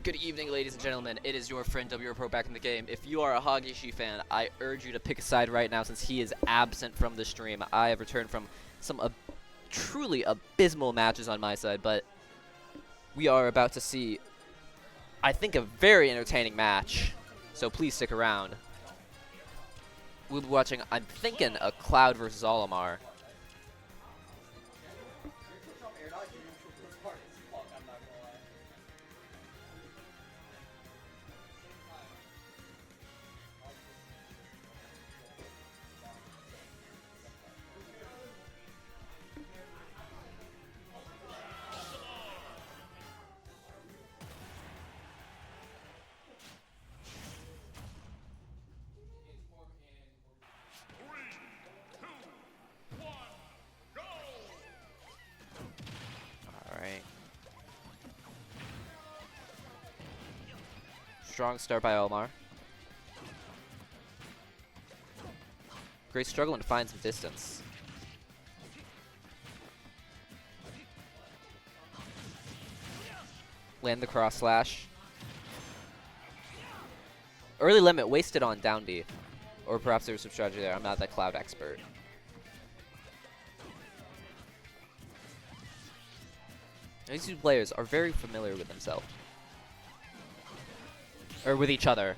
Good evening, ladies and gentlemen. It is your friend W Pro back in the game. If you are a Hagishi fan, I urge you to pick a side right now since he is absent from the stream. I have returned from some truly abysmal matches on my side, but we are about to see, I think, a very entertaining match. So please stick around. We'll be watching, I'm thinking, a Cloud versus Olimar. Strong start by Olimar. Great struggling to find some distance. Land the cross slash. Early limit wasted on down B. Or perhaps there was some strategy there. I'm not that Cloud expert. These two players are very familiar with themselves. Or with each other.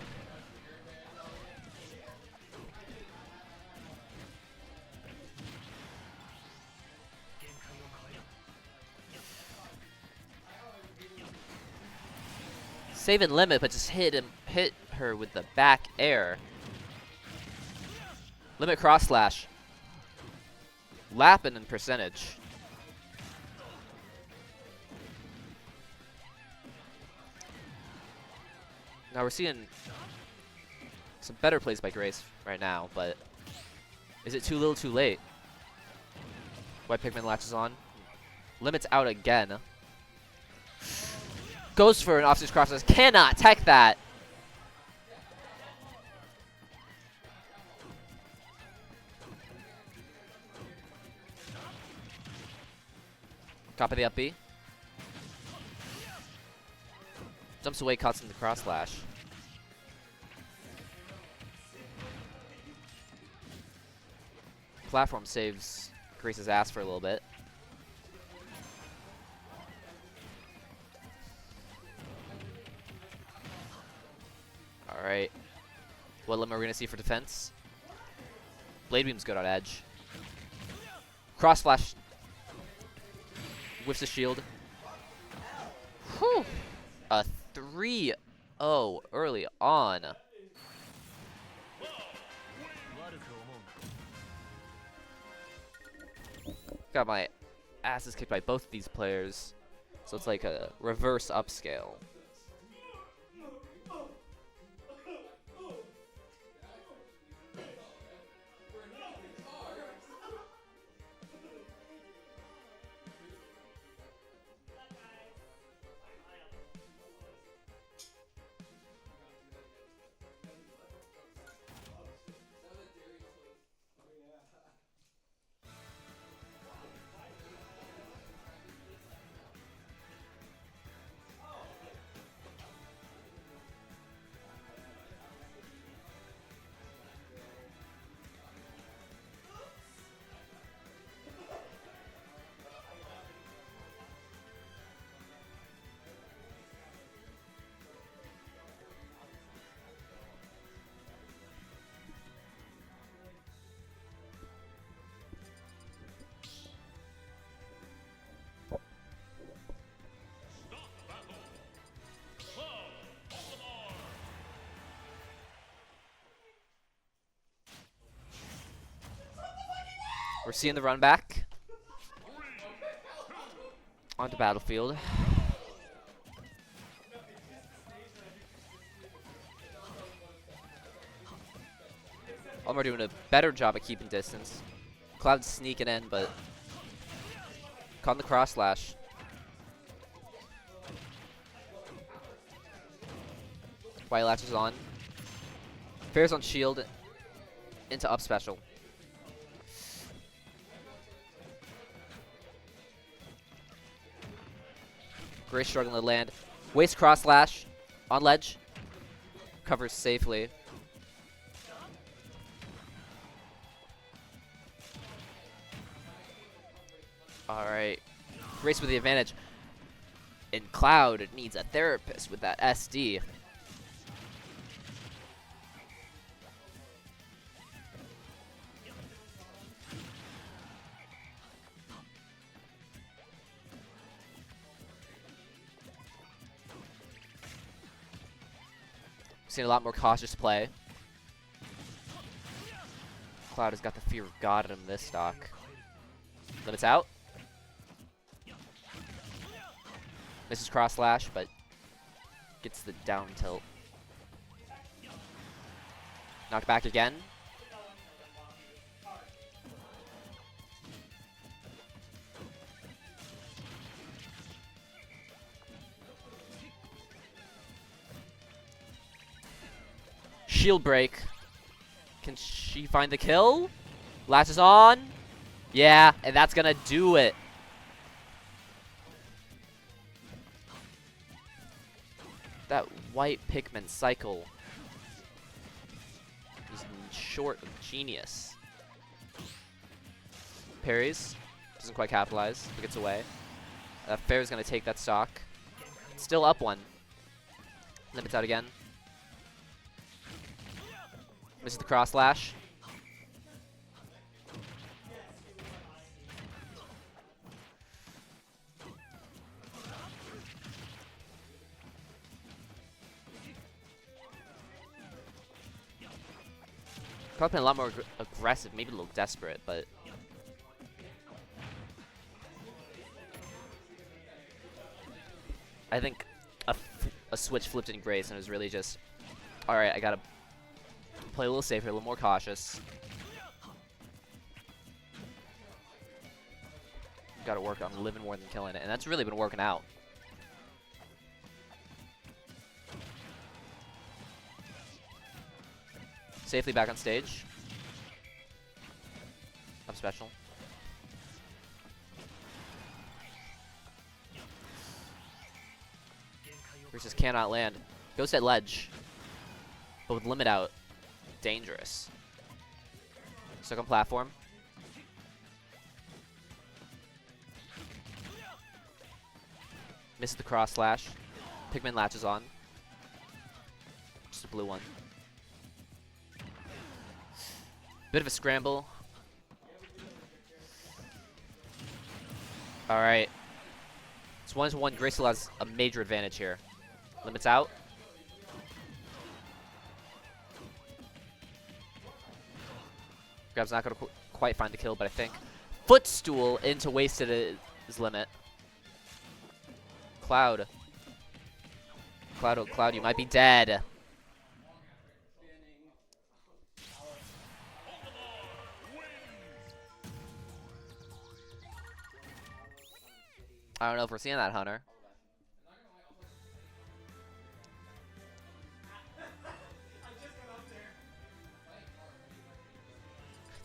Save and limit, but just hit her with the back air. Limit cross slash. Lapping in percentage. Now we're seeing some better plays by Grace right now, but is it too little too late? White Pikmin latches on. Limits out again. Goes for an offstage cross. Cannot tech that. Top of the up B. Jumps away, cuts in the cross slash. Platform saves Grace's ass for a little bit. Alright. What limit are we going to see for defense? Blade Beam's good on edge. Cross flash. Whiffs the shield. Whew. A 3-0 early on. Got my asses kicked by both of these players. So it's like a reverse upscale. We're seeing the run back onto battlefield. Olimar doing a better job of keeping distance. Cloud's sneaking in, but caught in the cross slash. White latches on. Fares on shield into up special. Grace struggling to land. Waste cross slash. On ledge. Covers safely. Alright. Race with the advantage. And Cloud needs a therapist with that SD. Seen a lot more cautious play. Cloud has got the fear of God in him this stock. Limits out. Misses cross slash, but gets the down tilt. Knocked back again. Shield break. Can she find the kill? Latches on. Yeah, and that's gonna do it. That white Pikmin cycle is short of genius. Parries. Doesn't quite capitalize, but gets away. Fair's gonna take that stock. Still up one. Limits out again. Misses the cross slash. Probably been a lot more aggressive, maybe a little desperate, but I think a switch flipped in Grace and it was really just, alright, I gotta play a little safer, a little more cautious. Gotta work on living more than killing it, and that's really been working out. Safely back on stage. Up special. Versus cannot land. Goes at ledge. But with limit out. Dangerous. Stuck on platform. Misses the cross slash. Pikmin latches on. Just a blue one. Bit of a scramble. Alright. It's 1-1. Grace has a major advantage here. Limits out. Grab's not going to quite find the kill, but I think footstool into wasted his limit. Cloud. Cloud, oh Cloud, you might be dead. I don't know if we're seeing that, Hunter.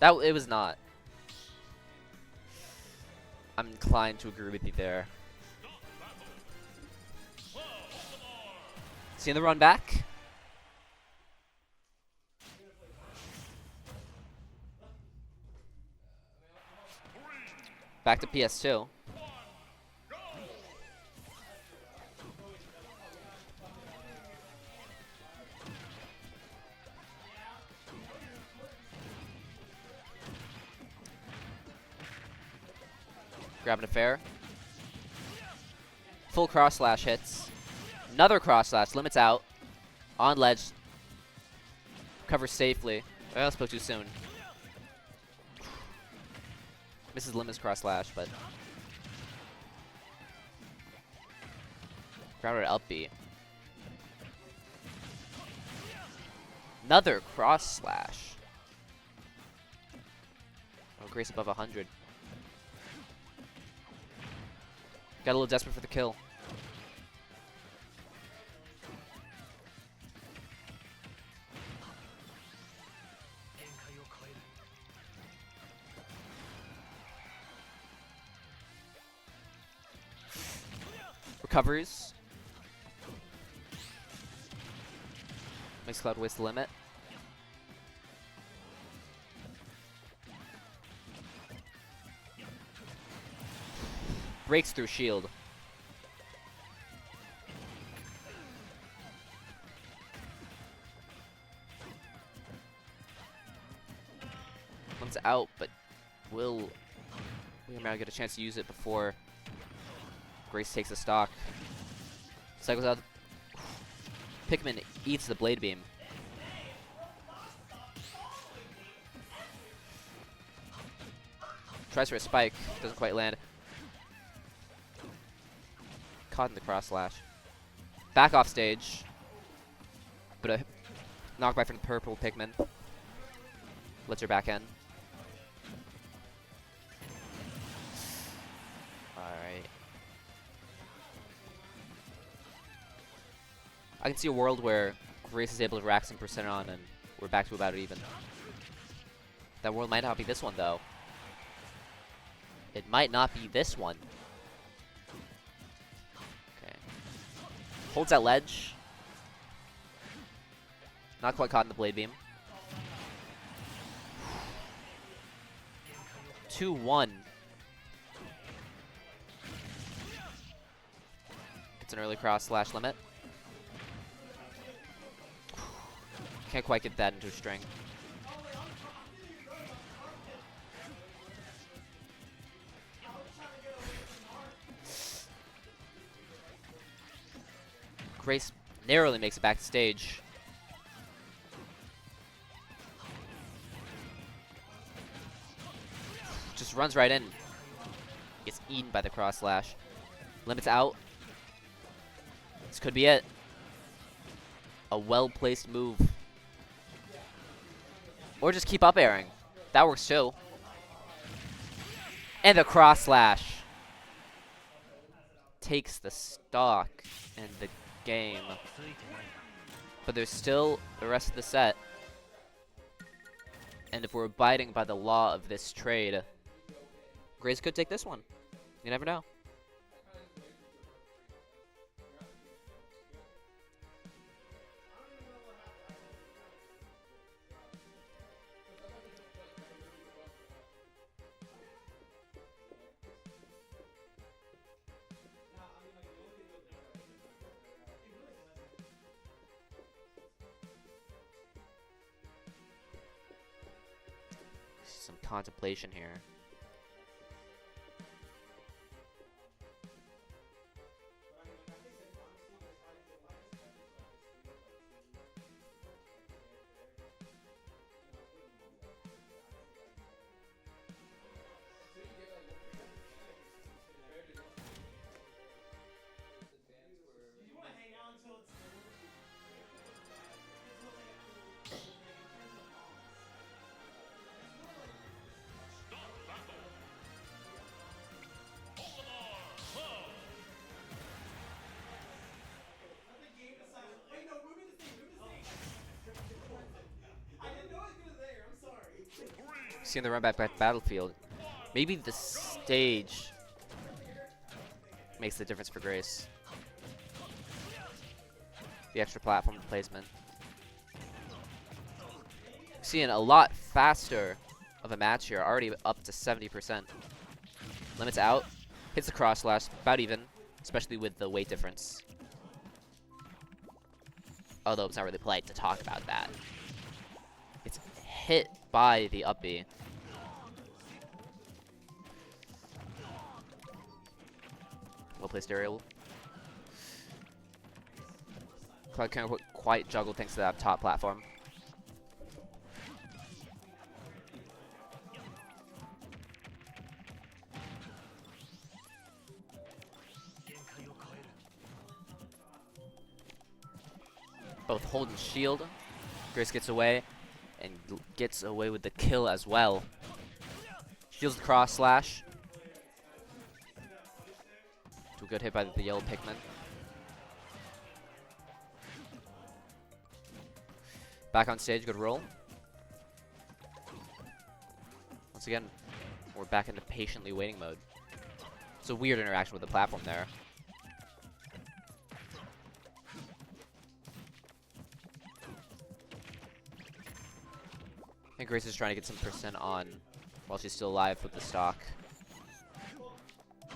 It was not. I'm inclined to agree with you there. Seeing the run back? Back to PS2. Grabbing a fair. Full cross slash hits. Another cross slash. Limits out. On ledge. Covers safely. I spoke too soon. Misses limits cross slash, but grounded up B. Another cross slash. Oh, Grace above 100. Got a little desperate for the kill. Recoveries. Makes Cloud waste the limit. Breaks through shield. One's out, but will Lyrameow get a chance to use it before Grace takes the stock? Cycles out. Pikmin eats the Blade Beam. Tries for a spike, doesn't quite land. Caught in the cross slash. Back off stage. But a knockback from the purple Pikmin. Lets her back in. Alright. I can see a world where Grace is able to rack some percent on and we're back to about even. That world might not be this one though. It might not be this one. Okay. Holds that ledge. Not quite caught in the Blade Beam. 2-1. Gets an early cross slash limit. Can't quite get that into a string. Grace narrowly makes it back to stage. Just runs right in. Gets eaten by the cross slash. Limits out. This could be it. A well-placed move. Or just keep up airing. That works too. And the cross slash takes the stock in the game. But there's still the rest of the set. And if we're abiding by the law of this trade, Grace could take this one. You never know. Some contemplation here. Seeing the run back battlefield. Maybe the stage makes the difference for Grace. The extra platform placement. Seeing a lot faster of a match here, already up to 70%. Limits out, hits the cross slash, about even, especially with the weight difference. Although it's not really polite to talk about that. It's hit by the up B. Well placed aerial. Cloud can't quite juggle thanks to that top platform. Both hold and shield. Grace gets away and gets away with the kill as well. Shields the cross slash. To a good hit by the yellow Pikmin. Back on stage, good roll. Once again, we're back into patiently waiting mode. It's a weird interaction with the platform there. I think Grace is trying to get some percent on while she's still alive with the stock.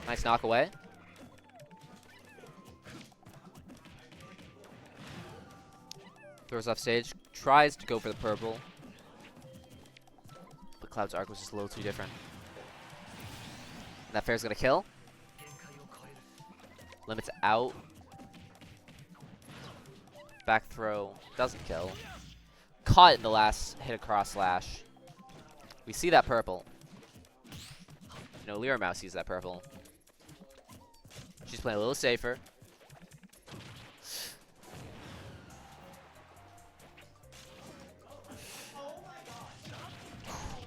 Nice knock away. Throws off stage. Tries to go for the purple. But Cloud's arc was just a little too different. And that fair's gonna kill. Limits out. Back throw. Doesn't kill. Caught in the last hit across slash. We see that purple. You know, Lyrameow sees that purple. She's playing a little safer.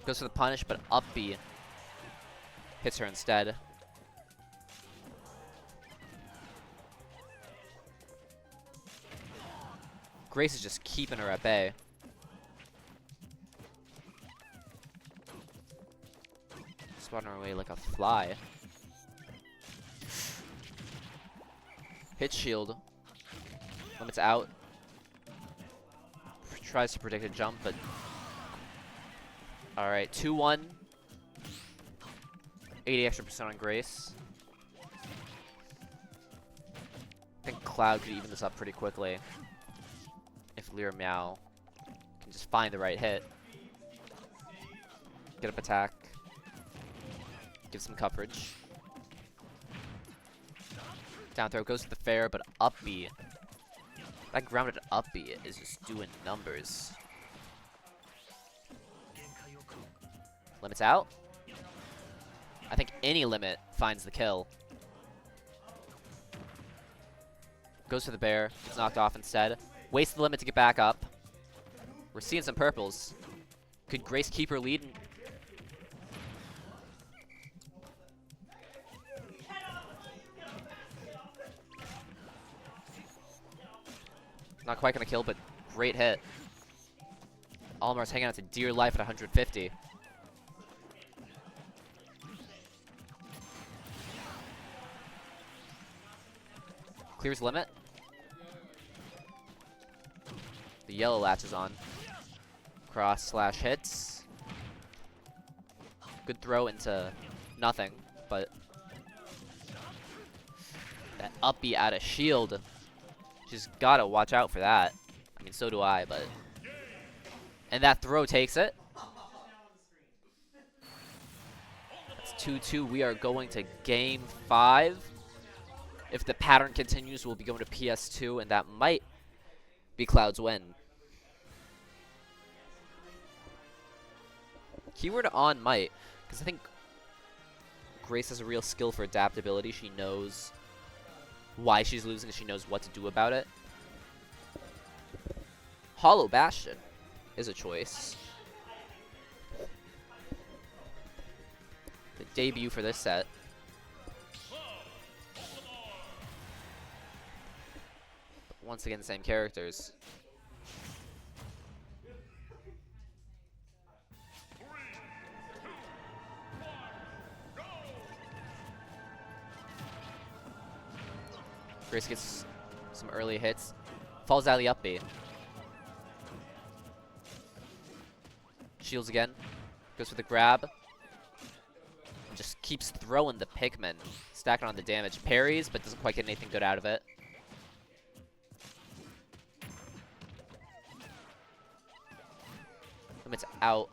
Goes for the punish, but up B hits her instead. Grace is just keeping her at bay. Spotting her away like a fly. Hit shield. Limits out. Tries to predict a jump, but... Alright, 2-1. 80 extra percent on Grace. I think Cloud could even this up pretty quickly. If Lyrameow can just find the right hit. Get up attack. Give some coverage. Down throw goes to the fair, but up B. That grounded up B is just doing numbers. Limits out. I think any limit finds the kill. Goes for the bear. Gets knocked off instead. Wastes the limit to get back up. We're seeing some purples. Could Grace keep her lead? Not quite gonna kill, but great hit. Olimar's hanging out to dear life at 150. Clears limit. The yellow latches on. Cross slash hits. Good throw into nothing, but that up B out of shield. She's gotta watch out for that. I mean, so do I, but... And that throw takes it. That's 2-2. We are going to game 5. If the pattern continues, we'll be going to PS2, and that might be Cloud's win. Keyword on might, because I think Grace has a real skill for adaptability. She knows why she's losing, and she knows what to do about it. Hollow Bastion is a choice. The debut for this set. But once again, the same characters. Grace gets some early hits. Falls out of the up B. Shields again. Goes for the grab. And just keeps throwing the Pikmin. Stacking on the damage. Parries, but doesn't quite get anything good out of it. Limits out.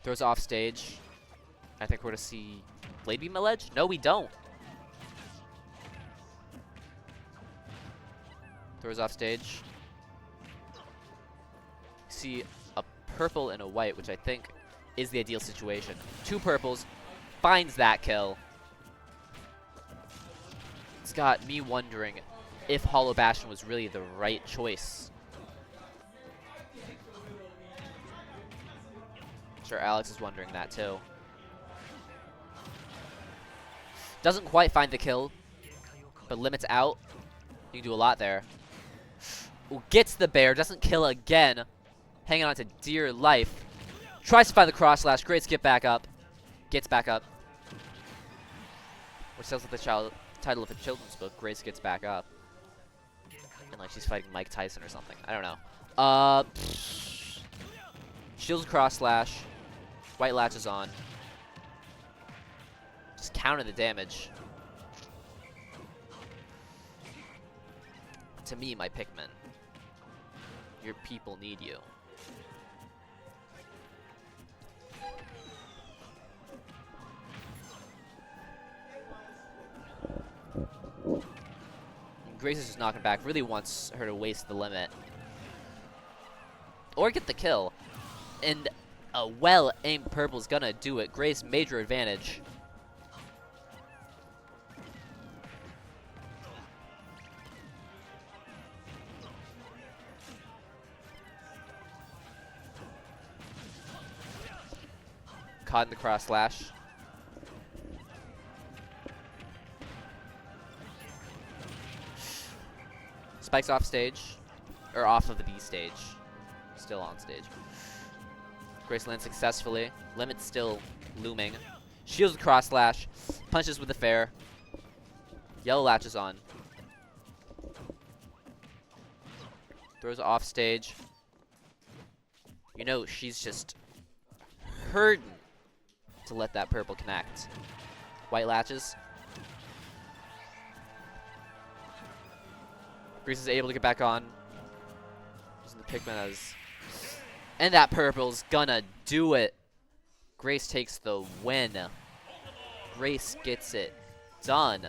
Throws off stage. I think we're going to see Blade Beam ledge? No, we don't. Throws off stage. See a purple and a white, which I think is the ideal situation. 2 purples. Finds that kill. It's got me wondering if Hollow Bastion was really the right choice. I'm sure Alex is wondering that too. Doesn't quite find the kill, but limits out. You can do a lot there. Ooh, gets the bear, doesn't kill again. Hanging on to dear life. Tries to find the cross slash. Great skip back up. Gets back up. Which sounds like the title of a children's book. Grace gets back up. And like she's fighting Mike Tyson or something. I don't know. Shields cross slash. White latches on. Just counter the damage. To me, my Pikmin. Your people need you. Grace is just knocking back. Really wants her to waste the limit. Or get the kill. And a well-aimed purple is gonna do it. Grace, major advantage. Caught in the cross slash. Spikes off stage. Or off of the B stage. Still on stage. Grace lands successfully. Limit still looming. Shields with cross slash. Punches with the fair. Yellow latches on. Throws off stage. You know, she's just hurting to let that purple connect. White latches. Grace is able to get back on. Using the Pikmin as... And that purple's gonna do it. Grace takes the win. Grace gets it done.